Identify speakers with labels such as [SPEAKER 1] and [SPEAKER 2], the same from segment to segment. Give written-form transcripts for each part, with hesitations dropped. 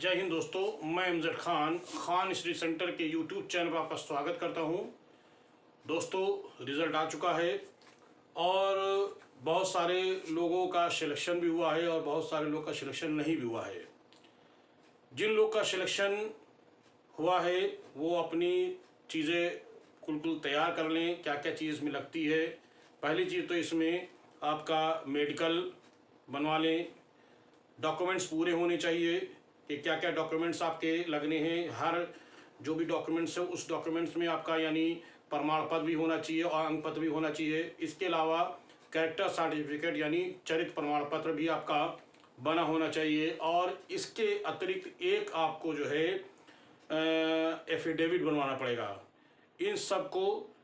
[SPEAKER 1] जय हिंद दोस्तों, मैं एमजेड खान स्टडी सेंटर के यूट्यूब चैनल पर आपका स्वागत करता हूं। दोस्तों, रिज़ल्ट आ चुका है और बहुत सारे लोगों का सिलेक्शन भी हुआ है और बहुत सारे लोगों का सिलेक्शन नहीं भी हुआ है। जिन लोग का सिलेक्शन हुआ है वो अपनी चीज़ें कुल तैयार कर लें। क्या क्या चीज़ में लगती है। पहली चीज़ तो इसमें आपका मेडिकल बनवा लें। डॉक्यूमेंट्स पूरे होने चाहिए कि क्या क्या डॉक्यूमेंट्स आपके लगने हैं। हर जो भी डॉक्यूमेंट्स है उस डॉक्यूमेंट्स में आपका यानी प्रमाण पत्र भी होना चाहिए और अंक पत्र भी होना चाहिए। इसके अलावा कैरेक्टर सर्टिफिकेट यानी चरित्र प्रमाण पत्र भी आपका बना होना चाहिए। और इसके अतिरिक्त एक आपको जो है एफिडेविट बनवाना पड़ेगा। इन सब को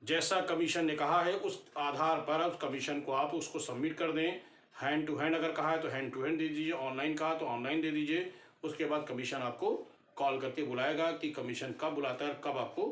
[SPEAKER 1] जैसा कमीशन ने कहा है उस आधार पर उस कमीशन को आप उसको सबमिट कर दें। हैंड टू हैंड अगर कहा है तो हैंड टू हैंड दे दीजिए, ऑनलाइन कहा तो ऑनलाइन दे दीजिए। उसके बाद कमीशन आपको कॉल करके बुलाएगा कि कमीशन कब बुलाता है, कब आपको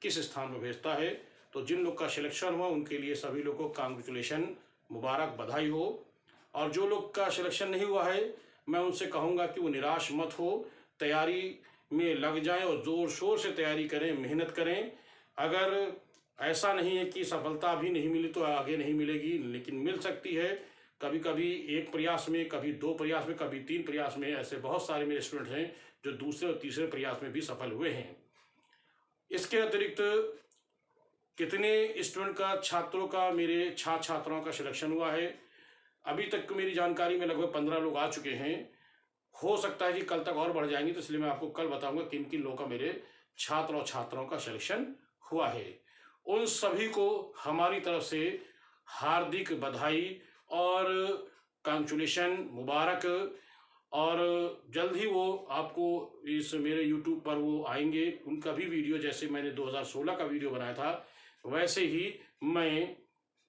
[SPEAKER 1] किस स्थान पर भेजता है। तो जिन लोग का सिलेक्शन हुआ उनके लिए सभी लोगों को कांग्रेचुलेशन, मुबारक, बधाई हो। और जो लोग का सिलेक्शन नहीं हुआ है मैं उनसे कहूँगा कि वो निराश मत हो, तैयारी में लग जाएं और ज़ोर शोर से तैयारी करें, मेहनत करें। अगर ऐसा नहीं है कि सफलता अभी नहीं मिली तो आगे नहीं मिलेगी, लेकिन मिल सकती है। कभी कभी एक प्रयास में, कभी दो प्रयास में, कभी तीन प्रयास में। ऐसे बहुत सारे मेरे स्टूडेंट हैं जो दूसरे और तीसरे प्रयास में भी सफल हुए हैं। इसके अतिरिक्त कितने स्टूडेंट का, छात्रों का, मेरे छात्राओं का सिलेक्शन हुआ है अभी तक मेरी जानकारी में लगभग 15 लोग आ चुके हैं। हो सकता है कि कल तक और बढ़ जाएंगे, तो इसलिए मैं आपको कल बताऊंगा किन किन लोगों का मेरे छात्र और छात्राओं का सिलेक्शन हुआ है। उन सभी को हमारी तरफ से हार्दिक बधाई और कांग्रेचुलेशन, मुबारक। और जल्द ही वो आपको इस मेरे यूट्यूब पर वो आएंगे। उनका भी वीडियो, जैसे मैंने 2016 का वीडियो बनाया था वैसे ही मैं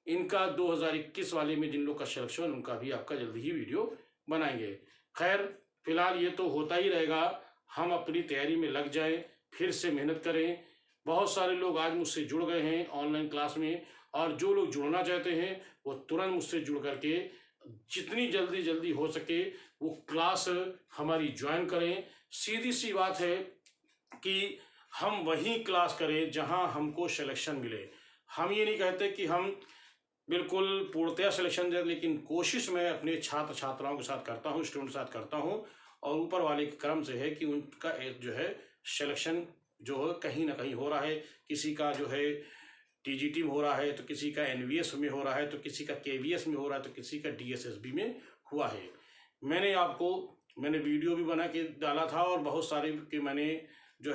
[SPEAKER 1] इनका 2021 वाले में जिन लोग का सिलेक्शन उनका भी आपका जल्द ही वीडियो बनाएंगे। खैर, फिलहाल ये तो होता ही रहेगा। हम अपनी तैयारी में लग जाएं, फिर से मेहनत करें। बहुत सारे लोग आज मुझसे जुड़ गए हैं ऑनलाइन क्लास में, और जो लोग जुड़ना चाहते हैं वो तुरंत मुझसे जुड़ करके जितनी जल्दी हो सके वो क्लास हमारी ज्वाइन करें। सीधी सी बात है कि हम वही क्लास करें जहां हमको सिलेक्शन मिले। हम ये नहीं कहते कि हम बिल्कुल पूर्णतया सिलेक्शन दे, लेकिन कोशिश मैं अपने छात्र छात्राओं के साथ करता हूँ, स्टूडेंट के साथ करता हूँ। और ऊपर वाले के क्रम से है कि उनका जो है सिलेक्शन जो है कहीं ना कहीं हो रहा है। किसी का जो है टीजीटी में हो रहा है, तो किसी का एनवीएस में हो रहा है, तो किसी का केवीएस में हो रहा है, तो किसी का डीएसएसबी में हुआ है। मैंने वीडियो भी बना के डाला था और बहुत सारे कि मैंने जो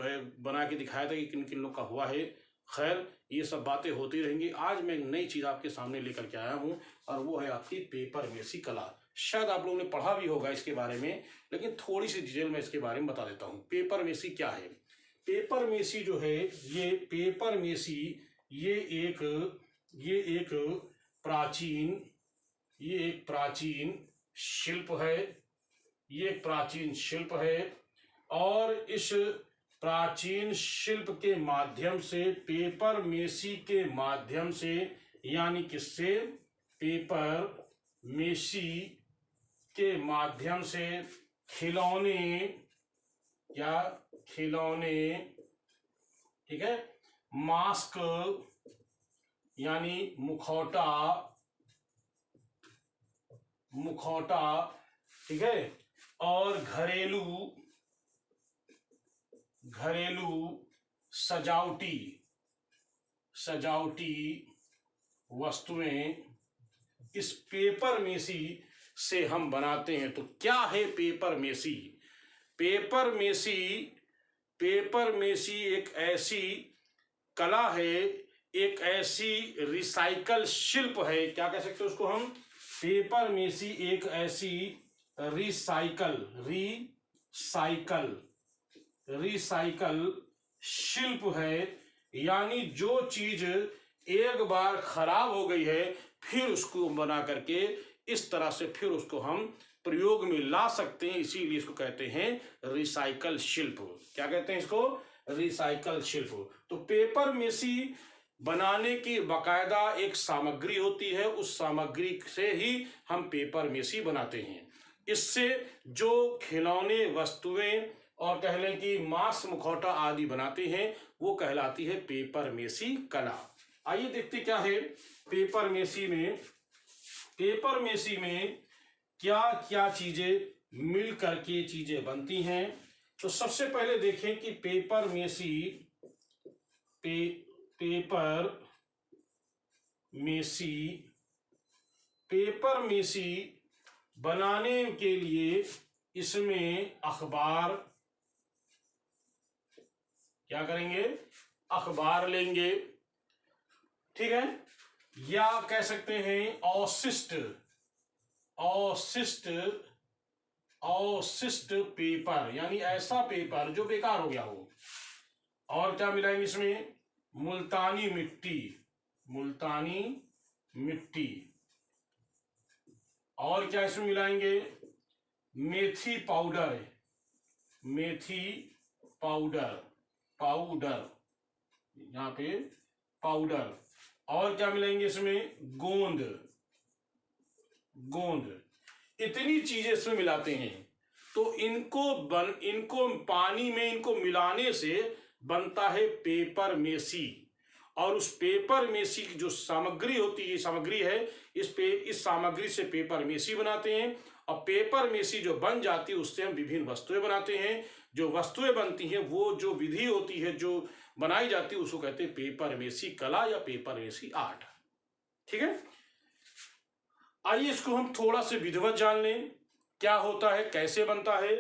[SPEAKER 1] है बना के दिखाया था कि किन किन लोग का हुआ है। खैर, ये सब बातें होती रहेंगी। आज मैं एक नई चीज़ आपके सामने लेकर के आया हूँ और वो है आपकी पेपर मेसी कला। शायद आप लोगों ने पढ़ा भी होगा इसके बारे में, लेकिन थोड़ी सी डिटेल में इसके बारे में बता देता हूँ। पेपर मेसी क्या है। पेपर मेसी जो है, ये पेपर मेसी ये एक प्राचीन शिल्प है। ये एक प्राचीन शिल्प है और इस प्राचीन शिल्प के माध्यम से, पेपर मेसी के माध्यम से, यानी किससे, पेपर मेसी के माध्यम से खिलौने, ठीक है, मास्क यानी मुखौटा, ठीक है, और घरेलू सजावटी वस्तुएं इस पेपर मेसी से हम बनाते हैं। तो क्या है पेपर मेसी? पेपर मेसी एक ऐसी कला है, एक ऐसी रिसाइकल शिल्प है। क्या कह सकते हैं उसको हम? पेपर मेसी एक ऐसी रिसाइकल शिल्प है, यानी जो चीज एक बार खराब हो गई है फिर उसको बना करके इस तरह से फिर उसको हम प्रयोग में ला सकते हैं। इसीलिए इसको कहते हैं रिसाइकल शिल्प। क्या कहते हैं इसको? रिसाइकल शिल्प। तो पेपर मेसी बनाने की बाकायदा एक सामग्री होती है, उस सामग्री से ही हम पेपर मेसी बनाते हैं। इससे जो खिलौने वस्तुएं और कह लें कि मांस मुखौटा आदि बनाते हैं वो कहलाती है पेपर मेसी कला। आइए देखते क्या है पेपर मेसी में। पेपर मेसी में क्या क्या चीजें मिल करके चीजें बनती हैं। तो सबसे पहले देखें कि पेपर मेसी पेपर मेसी बनाने के लिए इसमें अखबार क्या करेंगे, अखबार लेंगे, ठीक है, या कह सकते हैं अवशिष्ट पेपर, यानी ऐसा पेपर जो बेकार हो गया हो। और क्या मिलाएंगे इसमें, मुल्तानी मिट्टी। और क्या इसमें मिलाएंगे, मेथी पाउडर, यहाँ पे पाउडर। और क्या मिलाएंगे इसमें, गोंद। इतनी चीजें इसमें मिलाते हैं। तो इनको पानी में इनको मिलाने से बनता है पेपर मेसी। और उस पेपर मेसी की जो सामग्री होती है, सामग्री है, इस सामग्री से पेपर मेसी बनाते हैं। और पेपर मेसी जो बन जाती है उससे हम विभिन्न वस्तुएं बनाते हैं। जो वस्तुएं बनती हैं वो जो विधि होती है जो बनाई जाती है उसको कहते हैं पेपर मेसी कला या पेपर मेसी आर्ट। ठीक है, आइए इसको हम थोड़ा से विधिवत जान लें, क्या होता है, कैसे बनता है।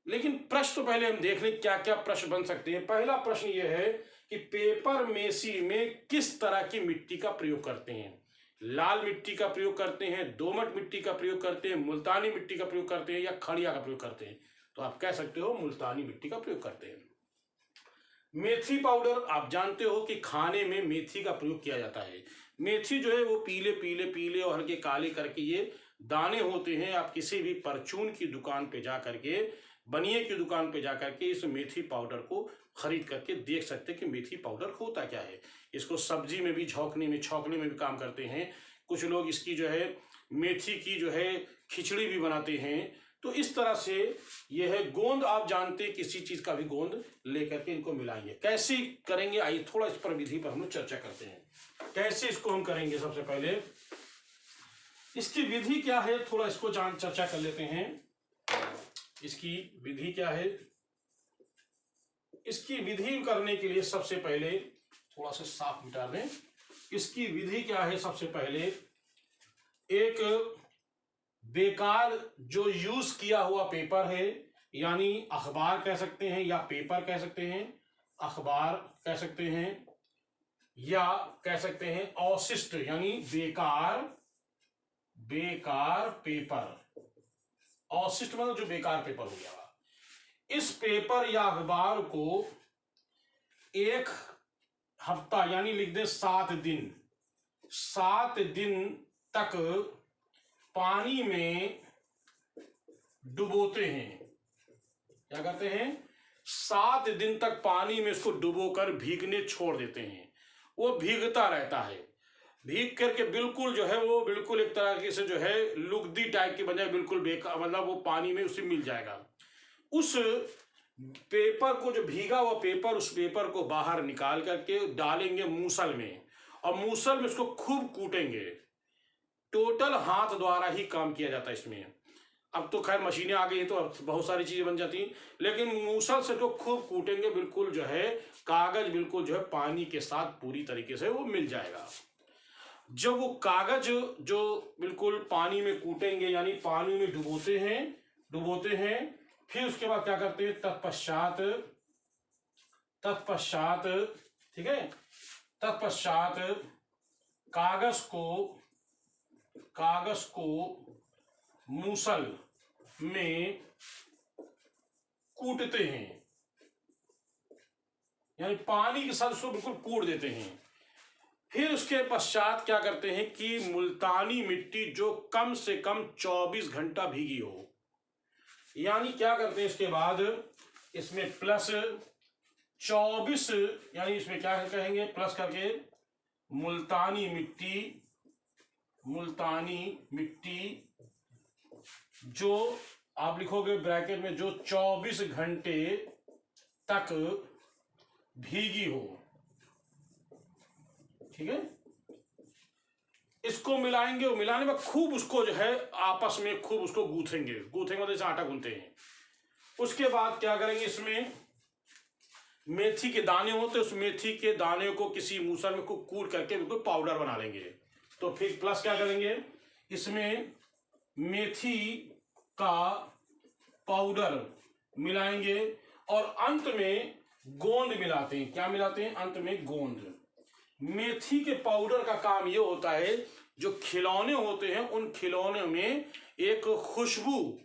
[SPEAKER 1] लेकिन प्रश्न तो पहले हम देख लें क्या क्या प्रश्न बन सकते हैं। पहला प्रश्न यह है कि पेपर मेसी में किस तरह की मिट्टी का प्रयोग करते हैं। लाल मिट्टी का प्रयोग करते हैं, दोमट मिट्टी का प्रयोग करते हैं, मुल्तानी मिट्टी का प्रयोग करते हैं, या खड़िया का प्रयोग करते हैं। तो आप कह सकते हो मुल्तानी मिट्टी का प्रयोग करते हैं। मेथी पाउडर, आप जानते हो कि खाने में मेथी का प्रयोग किया जाता है। मेथी जो है वो पीले और हल्के काले करके ये दाने होते हैं। आप किसी भी परचून की दुकान पे जा करके, बनिए की दुकान पे जा करके इस मेथी पाउडर को खरीद करके देख सकते हैं कि मेथी पाउडर होता क्या है। इसको सब्जी में भी छौंकने में भी काम करते हैं। कुछ लोग इसकी जो है मेथी की जो है खिचड़ी भी बनाते हैं। तो इस तरह से यह है गोंद, आप जानते हैं किसी चीज का भी गोंद लेकर के इनको मिलाएंगे। कैसे करेंगे, आइए थोड़ा इस पर विधि पर हम लोग चर्चा करते हैं। कैसे इसको हम करेंगे, सबसे पहले इसकी विधि क्या है थोड़ा इसको चर्चा कर लेते हैं। इसकी विधि क्या है, इसकी विधि करने के लिए सबसे पहले थोड़ा सा साफ मिटा दें। इसकी विधि क्या है, सबसे पहले एक बेकार जो यूज किया हुआ पेपर है, यानी अखबार कह सकते हैं या पेपर कह सकते हैं, अखबार कह सकते हैं या कह सकते हैं अवशिष्ट यानी बेकार पेपर। अवशिष्ट मतलब जो बेकार पेपर हो गया। इस पेपर या अखबार को एक हफ्ता यानी लिख दे 7 दिन तक पानी में डुबोते हैं। क्या करते हैं, 7 दिन तक पानी में इसको डुबोकर भीगने छोड़ देते हैं। वो भीगता रहता है, भीग करके बिल्कुल जो है वो बिल्कुल एक तरह से जो है लुगदी टाइप की बन जाए, बिल्कुल बेकार, मतलब वो पानी में उसे मिल जाएगा। उस पेपर को, जो भीगा हुआ पेपर, उस पेपर को बाहर निकाल करके डालेंगे मूसल में, और मूसल में उसको खूब कूटेंगे। टोटल हाथ द्वारा ही काम किया जाता है इसमें। अब तो खैर मशीनें आ गई हैं तो अब बहुत सारी चीजें बन जाती हैं, लेकिन मूसल से तो खूब कूटेंगे, बिल्कुल जो है कागज बिल्कुल जो है पानी के साथ पूरी तरीके से वो मिल जाएगा। जब वो कागज जो बिल्कुल पानी में कूटेंगे यानी पानी में डुबोते हैं, फिर उसके बाद क्या करते हैं, तत्पश्चात ठीक है, तत्पश्चात कागज को मूसल में कूटते हैं, यानी पानी के साथ उसको बिल्कुल कूट देते हैं। फिर उसके पश्चात क्या करते हैं कि मुल्तानी मिट्टी जो कम से कम 24 घंटा भीगी हो, यानी क्या करते हैं इसके बाद इसमें प्लस 24, यानी इसमें क्या कहेंगे प्लस करके मुल्तानी मिट्टी जो आप लिखोगे ब्रैकेट में जो 24 घंटे तक भीगी हो, ठीक है। इसको मिलाएंगे और मिलाने में खूब उसको जो है आपस में खूब उसको गूंथेंगे मतलब जैसे आटा गूंथते हैं। उसके बाद क्या करेंगे, इसमें मेथी के दाने होते हैं, उस मेथी के दाने को किसी मूसल में कूट करके बिल्कुल पाउडर बना लेंगे। तो फिर प्लस क्या करेंगे, इसमें मेथी का पाउडर मिलाएंगे और अंत में गोंद मिलाते हैं। क्या मिलाते हैं, अंत में गोंद। मेथी के पाउडर का काम ये होता है, जो खिलौने होते हैं उन खिलौने में एक खुशबू,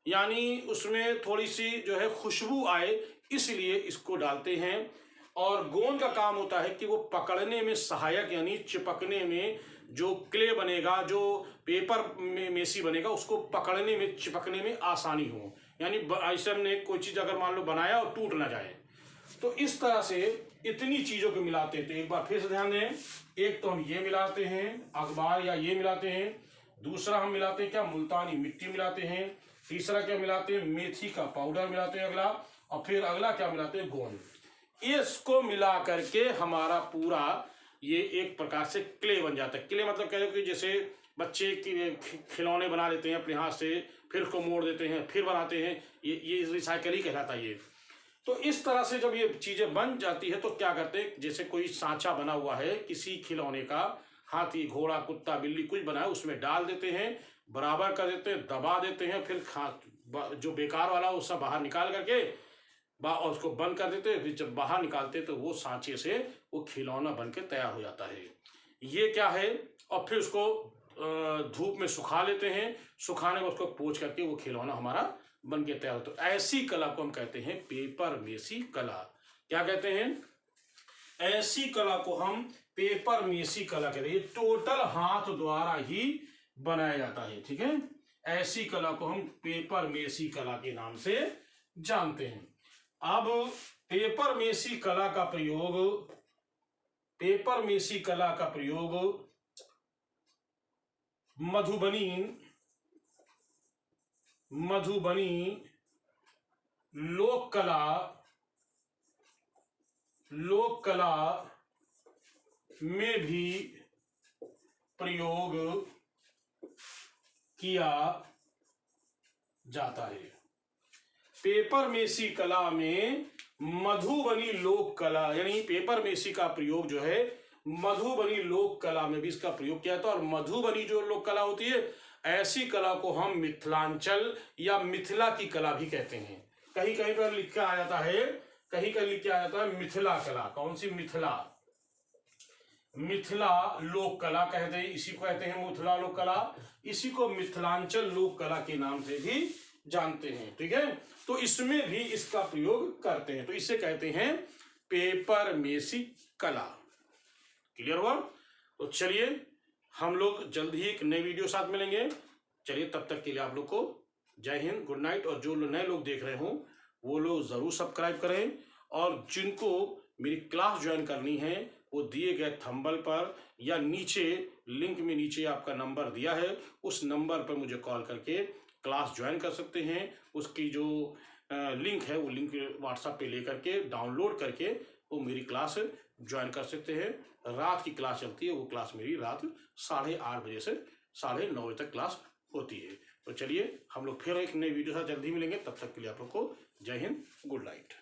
[SPEAKER 1] यानी उसमें थोड़ी सी जो है खुशबू आए, इसलिए इसको डालते हैं। और गोंद का काम होता है कि वो पकड़ने में सहायक, यानी चिपकने में, जो क्ले बनेगा, जो पेपर में मेसी बनेगा, उसको पकड़ने में चिपकने में आसानी हो, यानी ऐसे हमने कोई चीज़ अगर मान लो बनाया और टूट ना जाए। तो इस तरह से इतनी चीज़ों को मिलाते हैं। तो एक बार फिर से ध्यान दें, एक तो हम ये मिलाते हैं अखबार या ये मिलाते हैं, दूसरा हम मिलाते हैं क्या, मुल्तानी मिट्टी मिलाते हैं, तीसरा क्या मिलाते हैं, मेथी का पाउडर मिलाते हैं अगला, और फिर अगला क्या मिलाते हैं, गोंद। इसको मिला करके हमारा पूरा ये एक प्रकार से क्ले बन जाता है। क्ले मतलब कह लो कि जैसे बच्चे खिलौने बना लेते हैं अपने हाथ से, फिर उसको मोड़ देते हैं, फिर बनाते हैं, ये रिसाइकल ही कहलाता है ये। तो इस तरह से जब ये चीज़ें बन जाती है तो क्या करते हैं, जैसे कोई सांचा बना हुआ है किसी खिलौने का, हाथी घोड़ा कुत्ता बिल्ली कुछ बना है, उसमें डाल देते हैं, बराबर कर देते हैं, दबा देते हैं, फिर जो बेकार वाला वो सब बाहर निकाल करके और उसको बंद कर देते हैं। फिर जब बाहर निकालते हैं तो वो सांचे से वो खिलौना बन के तैयार हो जाता है। ये क्या है, और फिर उसको धूप में सुखा लेते हैं, सुखाने में उसको पोंछ करके वो खिलौना हमारा बन के तैयार हो। तो ऐसी कला को हम कहते हैं पेपर मेसी कला। क्या कहते हैं, ऐसी कला को हम पेपर मेसी कला कहते हैं। ये टोटल हाथ द्वारा ही बनाया जाता है, ठीक है। ऐसी कला को हम पेपर मेसी कला के नाम से जानते हैं। अब पेपर मेसी कला का प्रयोग मधुबनी लोक कला में भी प्रयोग किया जाता है। पेपर मेसी कला में मधुबनी लोक कला, यानी पेपर मेसी का प्रयोग जो है मधुबनी लोक कला में भी इसका प्रयोग किया था। और मधुबनी जो लोक कला होती है, ऐसी कला को हम मिथिलांचल या मिथिला की कला भी कहते हैं। कहीं कहीं पर लिख के आ जाता है, मिथिला कला। कौन सी, मिथिला लोक कला कहते हैं, इसी को कहते हैं मिथिला लोक कला। इसी को मिथिलांचल लोक कला के नाम से भी जानते हैं, ठीक है। तो इसमें भी इसका प्रयोग करते हैं, तो इसे कहते हैं पेपर मेसी कला। क्लियर हुआ। तो चलिए हम लोग जल्द ही एक नई वीडियो साथ मिलेंगे। चलिए तब तक के लिए आप लोग को जय हिंद, गुड नाइट। और जो नए लोग देख रहे हों वो लोग ज़रूर सब्सक्राइब करें, और जिनको मेरी क्लास ज्वाइन करनी है वो दिए गए थंबल पर या नीचे लिंक में नीचे आपका नंबर दिया है, उस नंबर पर मुझे कॉल करके क्लास ज्वाइन कर सकते हैं। उसकी जो लिंक है वो लिंक व्हाट्सएप पे लेकर के डाउनलोड करके वो मेरी क्लास ज्वाइन कर सकते हैं। रात की क्लास चलती है, वो क्लास मेरी रात 8:30 बजे से 9:30 बजे तक क्लास होती है। तो चलिए हम लोग फिर एक नई वीडियो साथ जल्दी मिलेंगे। तब तक के लिए आप लोग को जय हिंद, गुड नाइट।